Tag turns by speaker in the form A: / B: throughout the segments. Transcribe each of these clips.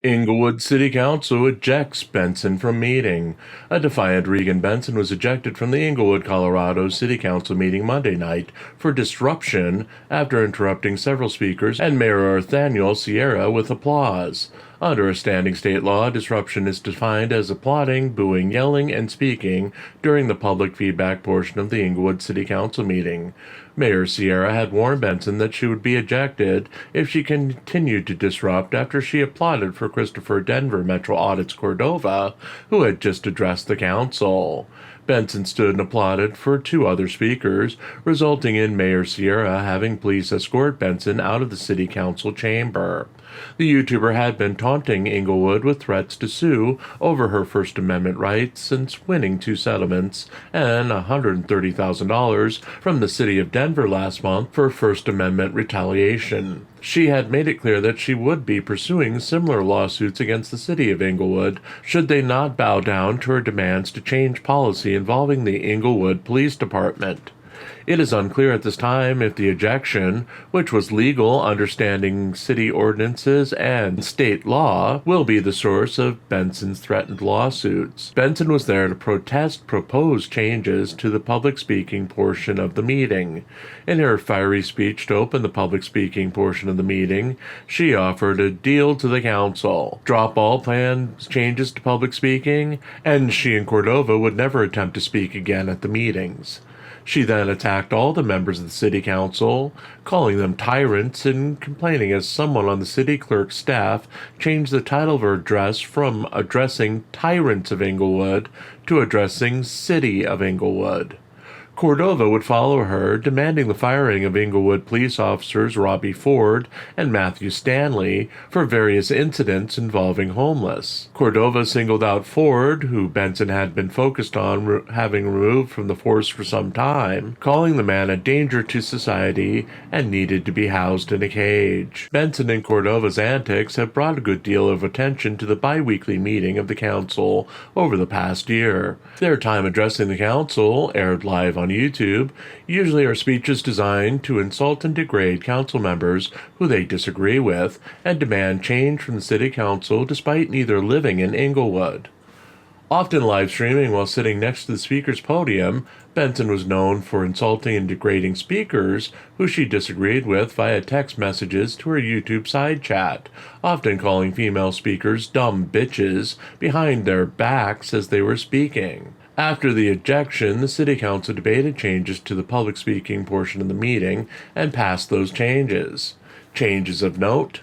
A: Englewood City Council ejects Benson from meeting. A defiant Regan Benson was ejected from the Englewood, Colorado City Council meeting Monday night for disruption after interrupting several speakers and Mayor Othoniel Sierra with applause. Under a standing state law, disruption is defined as applauding, booing, yelling, and speaking during the public feedback portion of the Englewood City Council meeting. Mayor Sierra had warned Benson that she would be ejected if she continued to disrupt after she applauded for Christopher Denver Metro Audit's Cordova, who had just addressed the council. Benson stood and applauded for two other speakers, resulting in Mayor Sierra having police escort Benson out of the city council chamber. The YouTuber had been taunting Englewood with threats to sue over her First Amendment rights since winning two settlements and $130,000 from the city of Denver last month for First Amendment retaliation. She had made it clear that she would be pursuing similar lawsuits against the city of Englewood should they not bow down to her demands to change policy involving the Englewood Police Department. It is unclear at this time if the ejection, which was legal understanding city ordinances and state law, will be the source of Benson's threatened lawsuits. Benson was there to protest proposed changes to the public speaking portion of the meeting. In her fiery speech to open the public speaking portion of the meeting, she offered a deal to the council: drop all planned changes to public speaking, and she and Cordova would never attempt to speak again at the meetings. She then attacked all the members of the city council, calling them tyrants and complaining as someone on the city clerk's staff changed the title of her address from addressing Tyrants of Englewood to addressing City of Englewood. Cordova would follow her, demanding the firing of Englewood police officers Robbie Ford and Matthew Stanley for various incidents involving homeless. Cordova singled out Ford, who Benson had been focused on having removed from the force for some time, calling the man a danger to society and needed to be housed in a cage. Benson and Cordova's antics have brought a good deal of attention to the bi-weekly meeting of the council over the past year. Their time addressing the council, aired live on YouTube, usually are speeches designed to insult and degrade council members who they disagree with and demand change from the city council despite neither living in Englewood. Often live streaming while sitting next to the speaker's podium, Benson was known for insulting and degrading speakers who she disagreed with via text messages to her YouTube side chat, often calling female speakers dumb bitches behind their backs as they were speaking. After the ejection, the City Council debated changes to the public speaking portion of the meeting and passed those changes. Changes of note: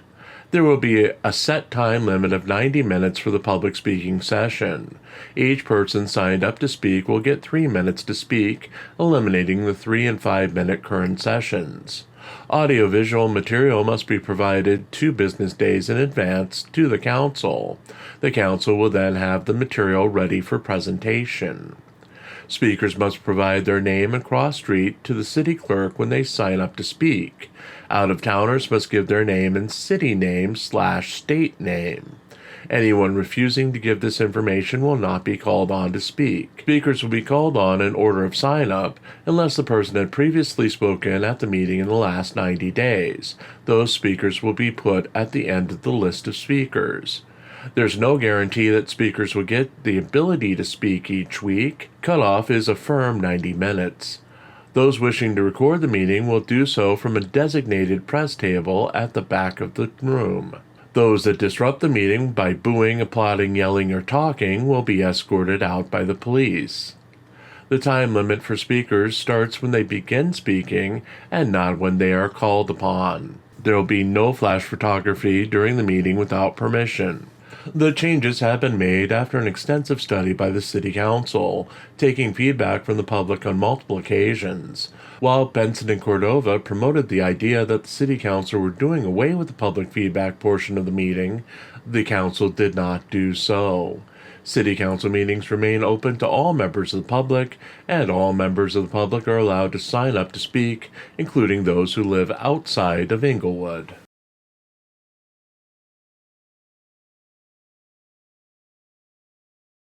A: there will be a set time limit of 90 minutes for the public speaking session. Each person signed up to speak will get 3 minutes to speak, eliminating the 3 and 5 minute current sessions. Audiovisual material must be provided 2 business days in advance to the council. The council will then have the material ready for presentation. Speakers must provide their name and cross street to the city clerk when they sign up to speak. Out-of-towners must give their name and city name/state name. Anyone refusing to give this information will not be called on to speak. Speakers will be called on in order of sign-up unless the person had previously spoken at the meeting in the last 90 days. Those speakers will be put at the end of the list of speakers. There's no guarantee that speakers will get the ability to speak each week. Cutoff is a firm 90 minutes. Those wishing to record the meeting will do so from a designated press table at the back of the room. Those that disrupt the meeting by booing, applauding, yelling, or talking will be escorted out by the police. The time limit for speakers starts when they begin speaking and not when they are called upon. There will be no flash photography during the meeting without permission. The changes have been made after an extensive study by the City Council, taking feedback from the public on multiple occasions. While Benson and Cordova promoted the idea that the City Council were doing away with the public feedback portion of the meeting, the Council did not do so. City Council meetings remain open to all members of the public, and all members of the public are allowed to sign up to speak, including those who live outside of Englewood.